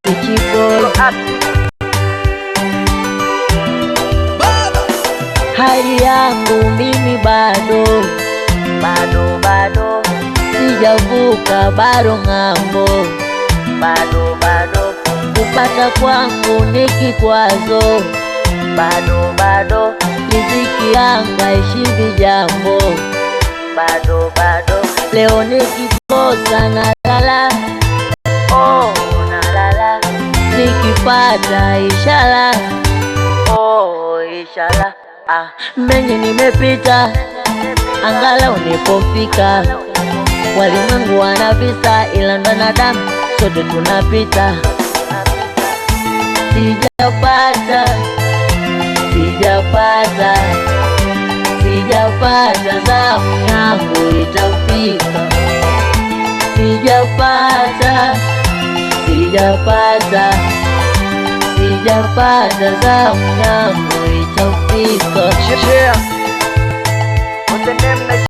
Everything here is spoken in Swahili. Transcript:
Ichiboy. Hali yangu mimi bado sijavuka, bado ng'ambo, bado kupata kwangu ni kikwazo, bado riziki yangu haishi vijambo, bado leo nikikosa nalala, oh nalala, nikipata inshallah, oh inshallah. Mengi nimepita, angalau nipofika. Walimwengu wana visa, ila ndo wanadamu sote tunapita. Sijapata zamu yangu itafika. Sijapata zamu yangu itafika. What's the name?